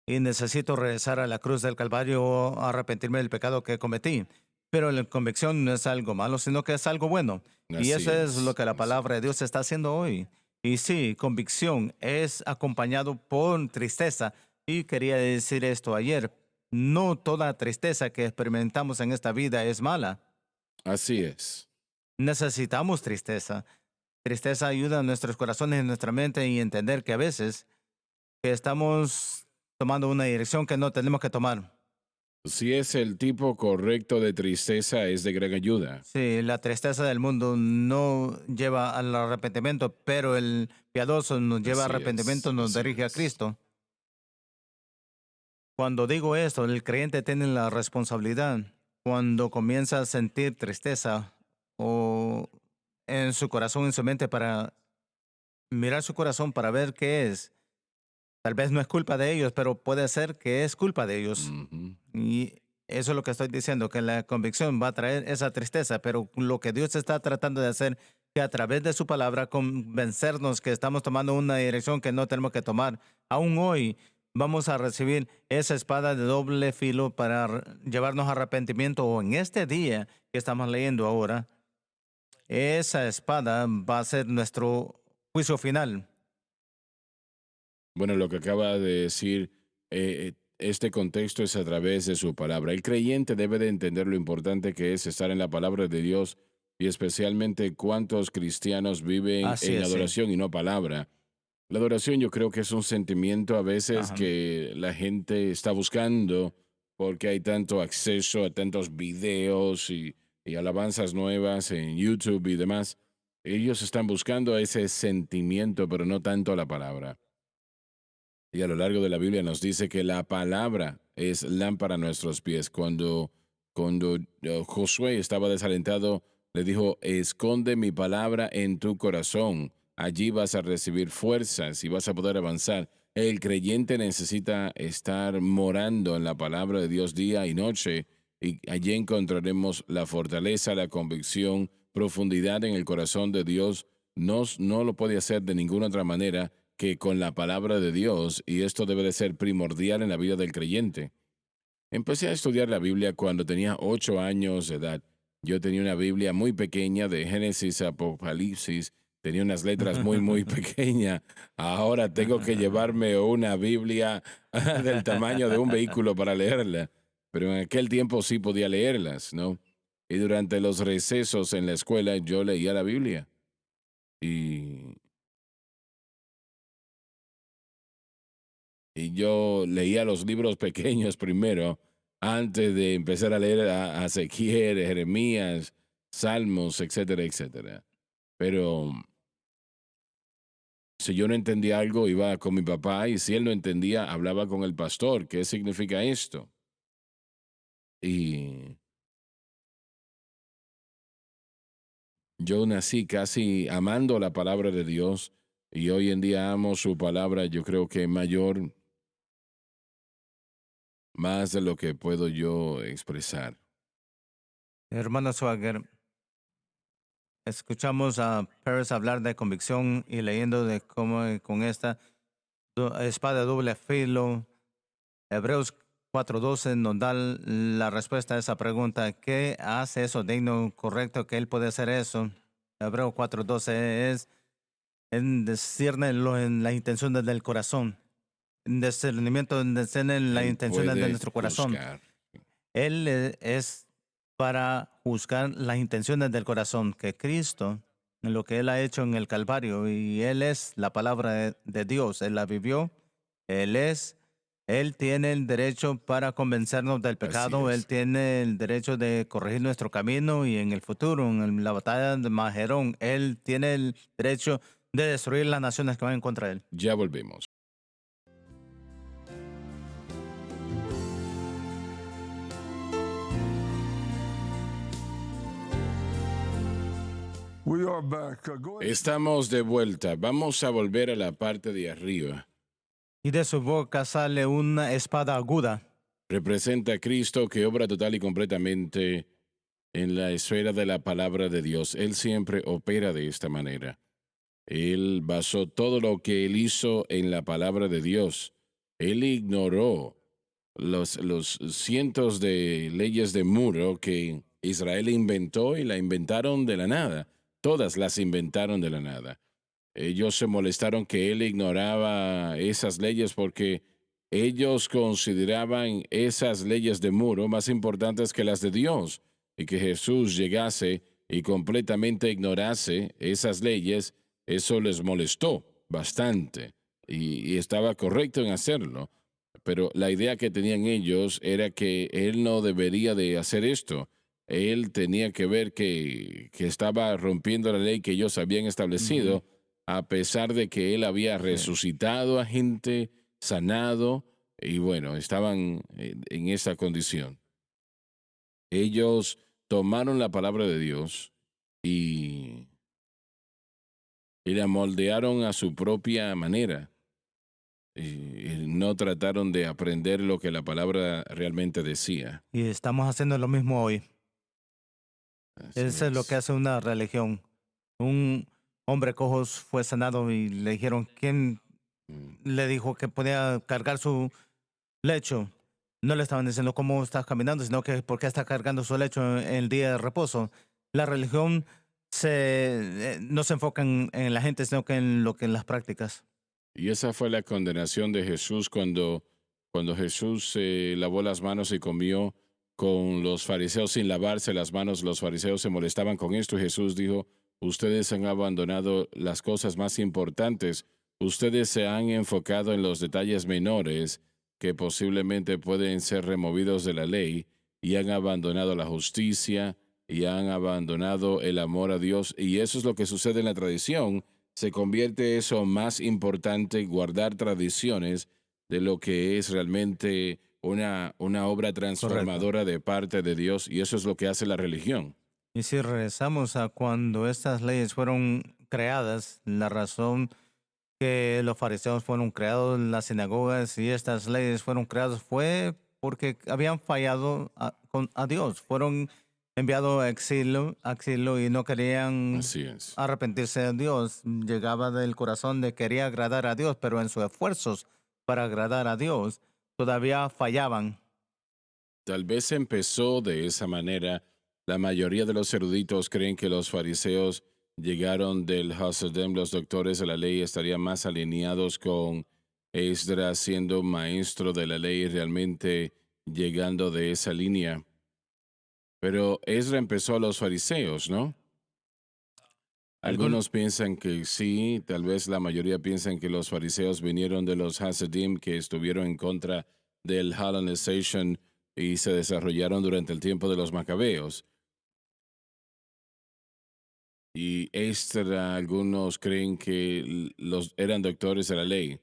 y necesito regresar a la cruz del Calvario o arrepentirme del pecado que cometí. Pero la convicción no es algo malo, sino que es algo bueno. Y Así eso es lo que la así palabra de Dios está haciendo hoy. Y sí, convicción es acompañado por tristeza. Y quería decir esto ayer. No toda tristeza que experimentamos en esta vida es mala. así es. Necesitamos tristeza. Tristeza ayuda a nuestros corazones y nuestra mente y entender que a veces que estamos tomando una dirección que no tenemos que tomar. Si es el tipo correcto de tristeza, es de gran ayuda. Sí, la tristeza del mundo no lleva al arrepentimiento, pero el piadoso nos lleva a Así arrepentimiento, es, nos así dirige a es. Cristo. Cuando digo esto, el creyente tiene la responsabilidad. Cuando comienza a sentir tristeza o en su corazón, en su mente, para mirar su corazón para ver qué es. Tal vez no es culpa de ellos, pero puede ser que es culpa de ellos. Ujú. Y eso es lo que estoy diciendo, que la convicción va a traer esa tristeza, pero lo que Dios está tratando de hacer, que a través de su palabra convencernos que estamos tomando una dirección que no tenemos que tomar. Aún hoy vamos a recibir esa espada de doble filo para llevarnos a arrepentimiento, o en este día que estamos leyendo ahora, esa espada va a ser nuestro juicio final. Bueno, lo que acaba de decir, este contexto es a través de su palabra. El creyente debe de entender lo importante que es estar en la palabra de Dios y especialmente cuántos cristianos viven Así en es, sí. adoración y no palabra. La adoración yo creo que es un sentimiento a veces Ajá. que la gente está buscando porque hay tanto acceso a tantos videos y alabanzas nuevas en YouTube y demás. Ellos están buscando ese sentimiento, pero no tanto la palabra. Y a lo largo de la Biblia nos dice que la palabra es lámpara a nuestros pies. Cuando Josué estaba desalentado, le dijo, esconde mi palabra en tu corazón. Allí vas a recibir fuerzas y vas a poder avanzar. El creyente necesita estar morando en la palabra de Dios día y noche y allí encontraremos la fortaleza, la convicción, profundidad en el corazón de Dios. No lo puede hacer de ninguna otra manera que con la palabra de Dios, y esto debe de ser primordial en la vida del creyente. Empecé a estudiar la Biblia cuando tenía 8 años de edad. Yo tenía una Biblia muy pequeña de Génesis a Apocalipsis, tenía unas letras muy pequeñas. Ahora tengo que llevarme una Biblia del tamaño de un vehículo para leerla, pero en aquel tiempo sí podía leerlas, ¿no? Y durante los recesos en la escuela yo leía la Biblia. Y Y yo leía los libros pequeños primero, antes de empezar a leer a Ezequiel, Jeremías, Salmos, etcétera, etcétera. Pero si yo no entendía algo, iba con mi papá y si él no entendía, hablaba con el pastor. ¿Qué significa esto? Y yo nací casi amando la palabra de Dios y hoy en día amo su palabra, yo creo que mayor, más de lo que puedo yo expresar. Hermano Swagger, escuchamos a Pérez hablar de convicción y leyendo de cómo con esta espada de doble filo, Hebreos 4:12 nos da la respuesta a esa pregunta. ¿Qué hace eso digno, correcto, que él puede hacer eso? Hebreos 4:12 es en discernirlo en las intenciones del corazón. En discernimiento en discernir las Él intenciones de puede nuestro corazón. juzgar. Él es para juzgar las intenciones del corazón, que Cristo, en lo que Él ha hecho en el Calvario, y Él es la palabra de Dios, Él la vivió, Él es Él tiene el derecho para convencernos del pecado, es. Él tiene el derecho de corregir nuestro camino y en el futuro, la batalla de Majerón, Él tiene el derecho de destruir las naciones que van en contra de Él. Ya volvemos. We are back. Go ahead. Estamos de vuelta. Vamos a volver a la parte de arriba. Y de su boca sale una espada aguda. Representa a Cristo que obra total y completamente en la esfera de la palabra de Dios. Él siempre opera de esta manera. Él basó todo lo que él hizo en la palabra de Dios. Él ignoró los cientos de leyes de muro que Israel inventó y la inventaron de la nada. Todas las inventaron de la nada. Ellos se molestaron que él ignoraba esas leyes porque ellos consideraban esas leyes de muro más importantes que las de Dios, y que Jesús llegase y completamente ignorase esas leyes, eso les molestó bastante y estaba correcto en hacerlo. Pero la idea que tenían ellos era que él no debería de hacer esto. Él tenía que ver que estaba rompiendo la ley que ellos habían establecido, Ujú. a pesar de que él había Sí. resucitado a gente, sanado, y bueno, estaban en esa condición. Ellos tomaron la palabra de Dios y la moldearon a su propia manera. Y no trataron de aprender lo que la palabra realmente decía. Y estamos haciendo lo mismo hoy. Así Eso es lo que es. hace una religión. Un hombre cojo fue sanado y le dijeron, ¿quién Mm. le dijo que podía cargar su lecho? No le estaban diciendo cómo estás caminando, sino que por qué está cargando su lecho en el día de reposo. La religión no se enfoca en la gente, sino que en las prácticas. Y esa fue la condenación de Jesús cuando Jesús se lavó las manos y comió con los fariseos sin lavarse las manos. Los fariseos se molestaban con esto y Jesús dijo, ustedes han abandonado las cosas más importantes. Ustedes se han enfocado en los detalles menores que posiblemente pueden ser removidos de la ley y han abandonado la justicia y han abandonado el amor a Dios. Y eso es lo que sucede en la tradición. Se convierte eso más importante, guardar tradiciones, de lo que es realmente una obra Correcto. transformadora de parte de Dios, y eso es lo que hace la religión. Y si regresamos a cuando estas leyes fueron creadas, la razón que los fariseos fueron creados, las sinagogas y estas leyes fueron creadas fue porque habían fallado a Dios. Fueron enviados a exilio y no querían Así es. arrepentirse de Dios. Llegaba del corazón de quería agradar a Dios, pero en sus esfuerzos para agradar a Dios todavía fallaban. Tal vez empezó de esa manera. La mayoría de los eruditos creen que los fariseos llegaron del Hasidem, los doctores de la ley estarían más alineados con Esdras siendo maestro de la ley, realmente llegando de esa línea. Pero Esdras empezó a los fariseos, ¿no? Algún, Algunos piensan que sí, tal vez la mayoría piensan que los fariseos vinieron de los Hasidim que estuvieron en contra del Hellenization y se desarrollaron durante el tiempo de los Macabeos. Y algunos creen que los eran doctores de la ley.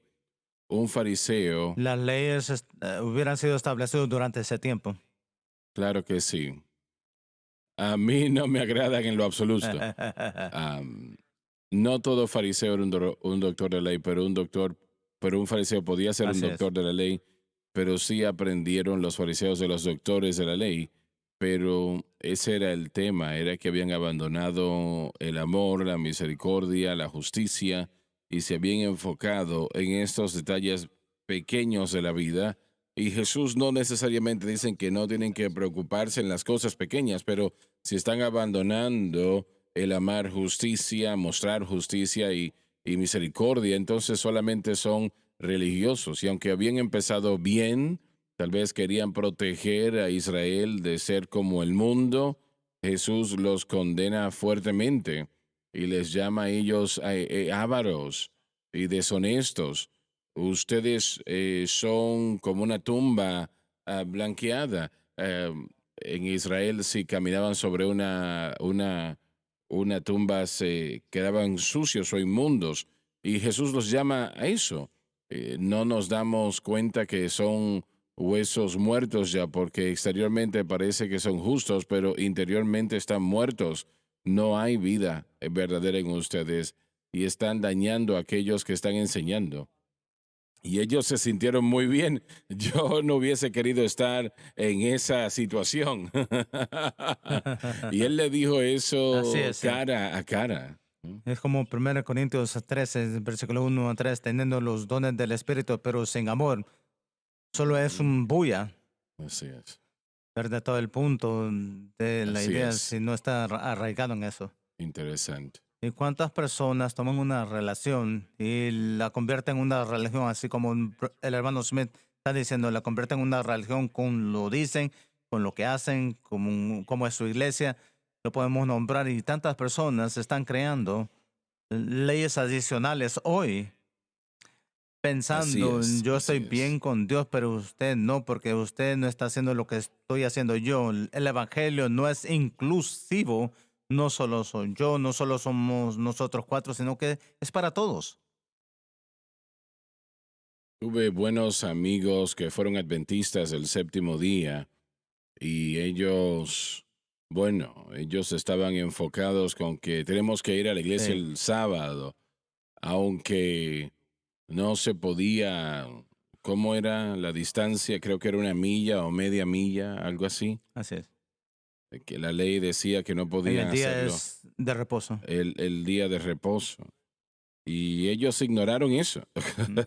Un fariseo, las leyes hubieran sido establecidas durante ese tiempo. claro que sí. A mí no me agradan en lo absoluto. Am, no todo fariseo era un doctor de ley, pero un fariseo podía ser un Así es. doctor de la ley, pero sí aprendieron los fariseos de los doctores de la ley. Pero ese era el tema, era que habían abandonado el amor, la misericordia, la justicia, y se habían enfocado en estos detalles pequeños de la vida. Y Jesús no necesariamente dicen que no tienen que preocuparse en las cosas pequeñas, pero si están abandonando el amar justicia, mostrar justicia y misericordia, entonces solamente son religiosos. Y aunque habían empezado bien, tal vez querían proteger a Israel de ser como el mundo, Jesús los condena fuertemente y les llama a ellos ávaros y deshonestos. ustedes son como una tumba blanqueada. En Israel, si caminaban sobre una tumba, se quedaban sucios o inmundos. Y Jesús los llama a eso. No nos damos cuenta que son huesos muertos ya, porque exteriormente parece que son justos, pero interiormente están muertos. No hay vida verdadera en ustedes y están dañando a aquellos que están enseñando. Y ellos se sintieron muy bien. Yo no hubiese querido estar en esa situación. Y él le dijo Así eso es, sí. cara a cara. Es como 1 Corintios 13, versículo 1 a 3, teniendo los dones del Espíritu, pero sin amor. Solo es un bulla. Así es. Pierde todo el punto de la Así idea es. si no está arraigado en eso. Interesante. ¿Y cuántas personas toman una relación y la convierten en una religión, así como el hermano Smith está diciendo, la convierten en una religión con lo dicen, con lo que hacen, como es su iglesia, lo podemos nombrar, y tantas personas están creando leyes adicionales hoy, Así pensando, es. yo Así estoy es. bien con Dios, pero usted no, porque usted no está haciendo lo que estoy haciendo yo. El evangelio no es inclusivo, no solo soy yo, no solo somos nosotros cuatro, sino que es para todos. Tuve buenos amigos que fueron adventistas del séptimo día y ellos, bueno, ellos estaban enfocados con que tenemos que ir a la iglesia Sí, el sábado, aunque no se podía, ¿cómo era la distancia? Creo que era 1 milla o media milla, algo así, así es. que la ley decía que no En podían el día hacerlo es de reposo. el día de reposo. Y ellos ignoraron eso. Mm.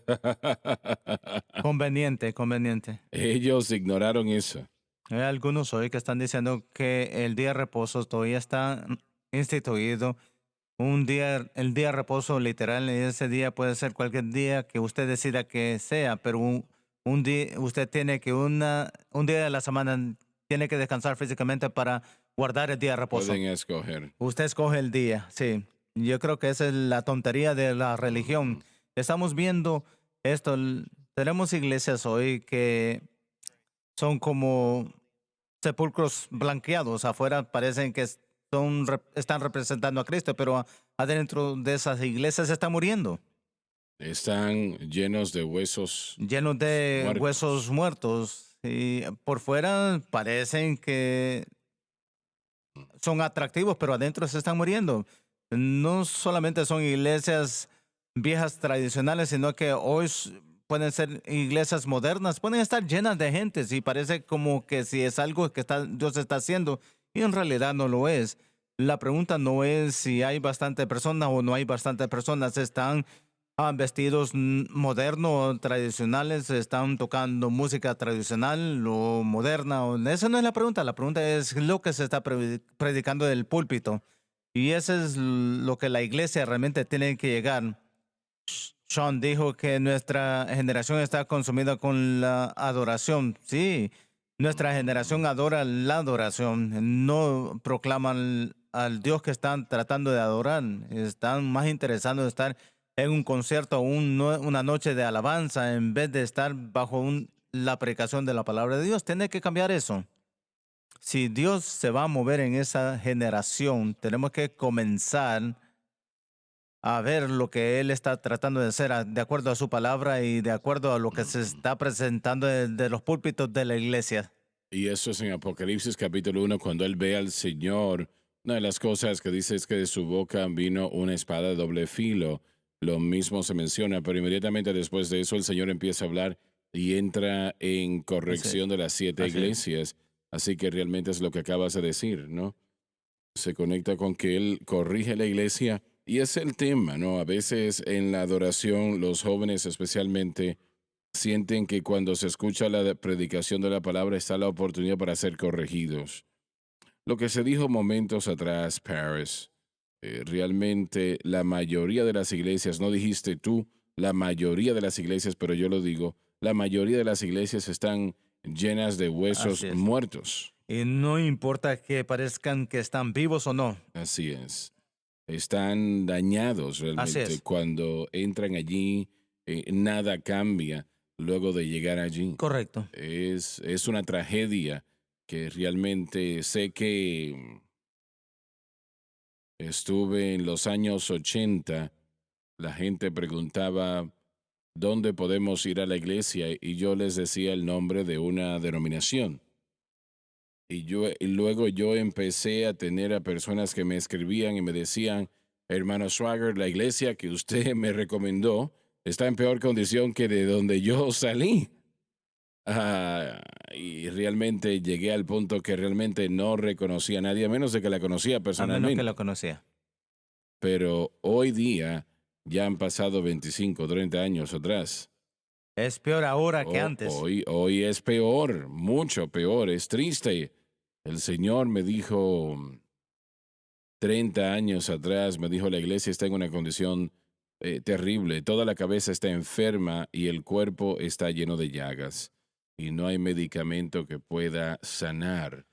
Conveniente, conveniente. Ellos ignoraron eso. Hay algunos hoy que están diciendo que el día de reposo todavía está instituido. El día de reposo literal, ese día puede ser cualquier día que usted decida que sea, pero un día, usted tiene que un día de la semana tiene que descansar físicamente para guardar el día de reposo. Pueden escoger. Usted escoge el día, sí. Yo creo que esa es la tontería de la religión. Ujú. Estamos viendo esto. Tenemos iglesias hoy que son como sepulcros blanqueados. Afuera parecen que están representando a Cristo, pero adentro de esas iglesias se están muriendo, Están llenos de huesos llenos de muertos. huesos muertos. Y por fuera parecen que son atractivos, pero adentro se están muriendo. No solamente son iglesias viejas tradicionales, sino que hoy pueden ser iglesias modernas, pueden estar llenas de gente y parece como que si es algo que Dios está haciendo, y en realidad no lo es. La pregunta no es si hay bastante personas o no hay bastante personas, están vestidos modernos, tradicionales, están tocando música tradicional o moderna. Esa no es la pregunta es lo que se está predicando del púlpito. Y eso es lo que la iglesia realmente tiene que llegar. Sean dijo que nuestra generación está consumida con la adoración. Sí, nuestra generación adora la adoración, no proclaman al Dios que están tratando de adorar. Están más interesados en estar en un concierto o una noche de alabanza en vez de estar bajo la predicación de la palabra de Dios. Tiene que cambiar eso. Si Dios se va a mover en esa generación, tenemos que comenzar a ver lo que Él está tratando de hacer de acuerdo a su palabra y de acuerdo a lo que se Ujú. está presentando de los púlpitos de la iglesia. Y eso es en Apocalipsis capítulo 1, cuando él ve al Señor. Una de las cosas que dice es que de su boca vino una espada de doble filo. Lo mismo se menciona, pero inmediatamente después de eso el Señor empieza a hablar y entra en Así es, corrección de las 7 así es. iglesias. Así que realmente es lo que acabas de decir, ¿no? Se conecta con que Él corrige la iglesia y es el tema, ¿no? A veces en la adoración los jóvenes especialmente sienten que cuando se escucha la predicación de la palabra está la oportunidad para ser corregidos. Lo que se dijo momentos atrás, Paris, realmente la mayoría de las iglesias, no dijiste tú, la mayoría de las iglesias, pero yo lo digo, la mayoría de las iglesias están llenas de huesos Así es. muertos. Y no importa que parezcan que están vivos o no. Así es. Están dañados Así realmente es. cuando entran allí. nada cambia luego de llegar allí. Correcto. Es una tragedia que realmente sé que estuve en los años 80. La gente preguntaba dónde podemos ir a la iglesia y yo les decía el nombre de una denominación. Y luego yo empecé a tener a personas que me escribían y me decían, hermano Swagger, la iglesia que usted me recomendó está en peor condición que de donde yo salí. Y realmente llegué al punto que realmente no reconocía a nadie, a menos de que la conocía A menos que personalmente. lo conocía. Pero hoy día ya han pasado 25, 30 años atrás. Es peor ahora que antes. Hoy es peor, mucho peor, es triste. El Señor me dijo 30 años atrás, me dijo la iglesia está en una condición terrible, toda la cabeza está enferma y el cuerpo está lleno de llagas y no hay medicamento que pueda sanar.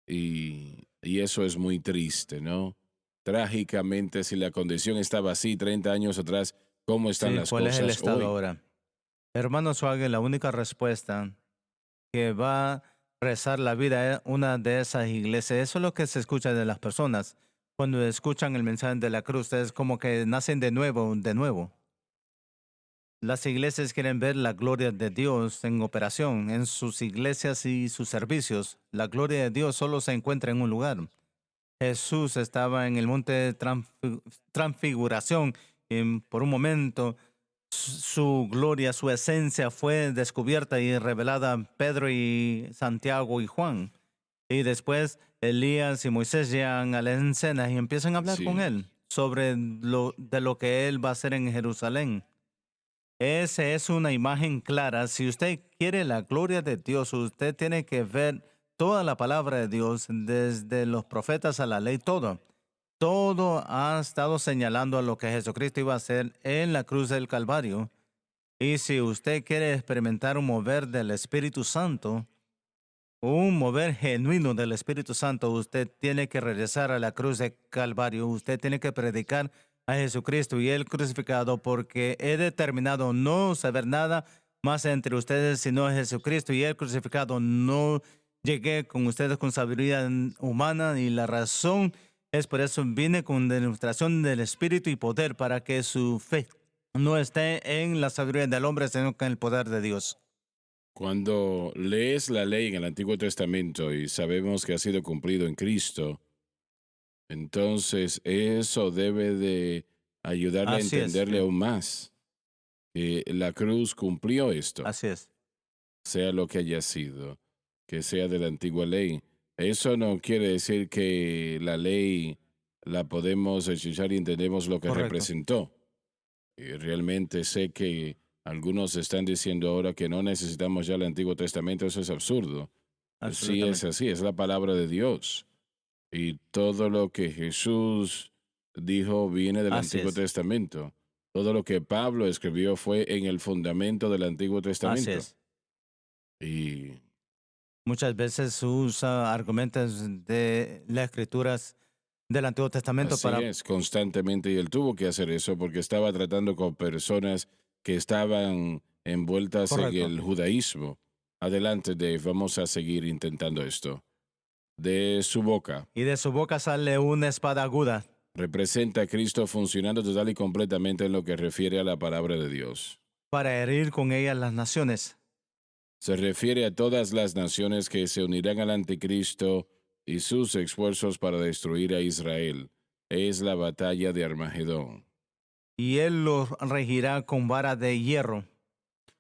Y eso es muy triste, ¿no? Trágicamente, si la condición estaba así 30 años atrás, ¿cómo están Sí, las ¿cuál es el cosas estado hoy? ahora? Hermano Swagger, la única respuesta que va a rezar la vida es una de esas iglesias. Eso es lo que se escucha de las personas. Cuando escuchan el mensaje de la cruz, es como que nacen de nuevo, de nuevo. Las iglesias quieren ver la gloria de Dios en operación en sus iglesias y sus servicios. La gloria de Dios solo se encuentra en un lugar. Jesús estaba en el monte de transfiguración y por un momento su gloria, su esencia fue descubierta y revelada a Pedro y Santiago y Juan. Y después Elías y Moisés llegan a la escena y empiezan a hablar con Sí. él sobre de lo que él va a hacer en Jerusalén. Esa es una imagen clara. Si usted quiere la gloria de Dios, usted tiene que ver toda la palabra de Dios, desde los profetas a la ley, todo. Todo ha estado señalando a lo que Jesucristo iba a hacer en la cruz del Calvario. Y si usted quiere experimentar un mover del Espíritu Santo, un mover genuino del Espíritu Santo, usted tiene que regresar a la cruz del Calvario. Usted tiene que predicar a Jesucristo y el crucificado, porque he determinado no saber nada más entre ustedes sino a Jesucristo y el crucificado. No llegué con ustedes con sabiduría humana y la razón es por eso vine con demostración del Espíritu y poder para que su fe no esté en la sabiduría del hombre, sino que en el poder de Dios. Cuando lees la ley en el Antiguo Testamento y sabemos que ha sido cumplido en Cristo, entonces eso debe de ayudarle a Así es, entenderle sí. aún más que la cruz cumplió esto, Así es. sea lo que haya sido, que sea de la antigua ley. Eso no quiere decir que la ley la podemos rechazar y entendemos lo que Correcto. representó. Y realmente sé que algunos están diciendo ahora que no necesitamos ya el Antiguo Testamento, eso es absurdo. Sí es Absolutamente. así, es la palabra de Dios. Y todo lo que Jesús dijo viene del Así Antiguo es. Testamento. Todo lo que Pablo escribió fue en el fundamento del Antiguo Así Testamento. es. Y Muchas veces se usa argumentos de las escrituras del Antiguo Testamento así para... es, constantemente. Y él tuvo que hacer eso porque estaba tratando con personas que estaban envueltas en Correcto. el judaísmo. Adelante, Dave, vamos a seguir intentando esto. De su boca Y de su boca sale una espada aguda representa a Cristo funcionando total y completamente en lo que refiere a la palabra de Dios. para herir con ella las naciones. Se refiere a todas las naciones que se unirán al anticristo y sus esfuerzos para destruir a Israel. Es la batalla de Armagedón. Y él los regirá con vara de hierro.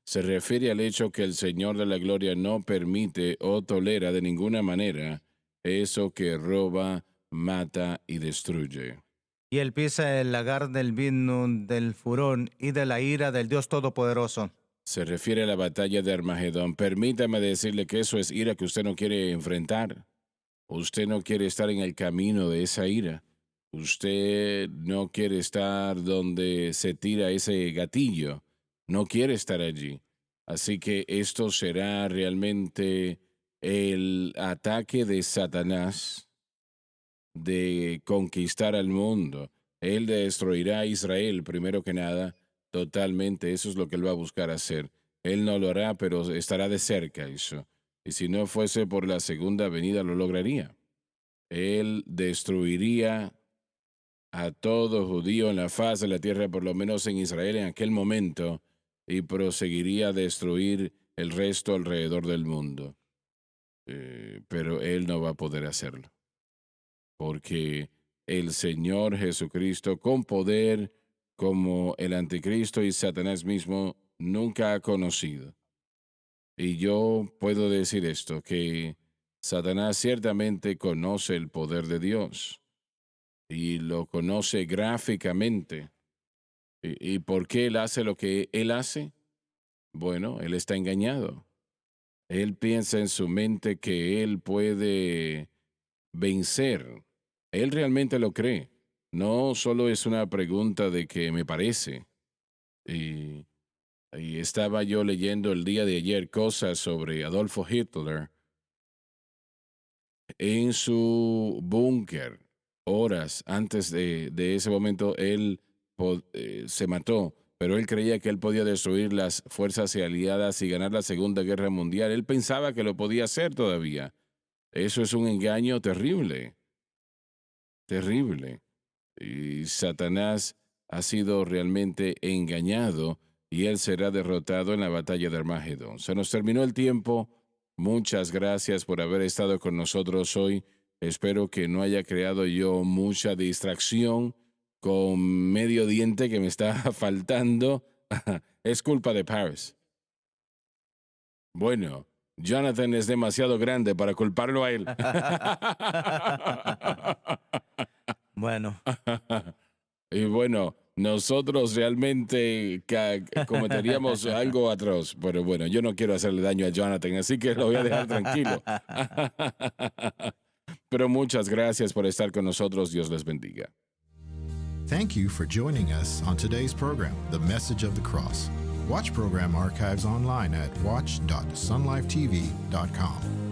Se refiere al hecho que el Señor de la Gloria no permite o tolera de ninguna manera eso que roba, mata y destruye. Y él pisa el lagar del vino del furor y de la ira del Dios Todopoderoso. Se refiere a la batalla de Armagedón. Permítame decirle que eso es ira que usted no quiere enfrentar. Usted no quiere estar en el camino de esa ira. Usted no quiere estar donde se tira ese gatillo. No quiere estar allí. Así que esto será realmente el ataque de Satanás de conquistar al mundo. Él destruirá a Israel primero que nada Totalmente, eso es lo que él va a buscar hacer. Él no lo hará, pero estará de cerca eso. Y si no fuese por la segunda venida, lo lograría. Él destruiría a todo judío en la faz de la tierra, por lo menos en Israel en aquel momento, y proseguiría a destruir el resto alrededor del mundo. Pero él no va a poder hacerlo, porque el Señor Jesucristo, con poder como el anticristo y Satanás mismo, nunca ha conocido. Y yo puedo decir esto, que Satanás ciertamente conoce el poder de Dios y lo conoce gráficamente. ¿Y por qué él hace lo que él hace? Bueno, él está engañado. Él piensa en su mente que él puede vencer. Él realmente lo cree. No solo es una pregunta de que me parece. Y, y estaba yo leyendo el día de ayer cosas sobre Adolfo Hitler en su búnker. Horas antes de ese momento, él se mató, pero él creía que él podía destruir las fuerzas aliadas y ganar la Segunda Guerra Mundial. Él pensaba que lo podía hacer todavía. Eso es un engaño terrible, terrible. Y Satanás ha sido realmente engañado y él será derrotado en la batalla de Armagedón. Se nos terminó el tiempo. Muchas gracias por haber estado con nosotros hoy. Espero que no haya creado yo mucha distracción con medio diente que me está faltando. Es culpa de Paris. Bueno, Jonathan es demasiado grande para culparlo a él. Bueno, Y bueno, nosotros realmente cometeríamos algo atroz. Pero bueno, yo no quiero hacerle daño a Jonathan, así que lo voy a dejar tranquilo. Pero muchas gracias por estar con nosotros. Dios les bendiga. Thank you for joining us on today's program, The Message of the Cross. Watch program archives online at watch.sunlifetv.com.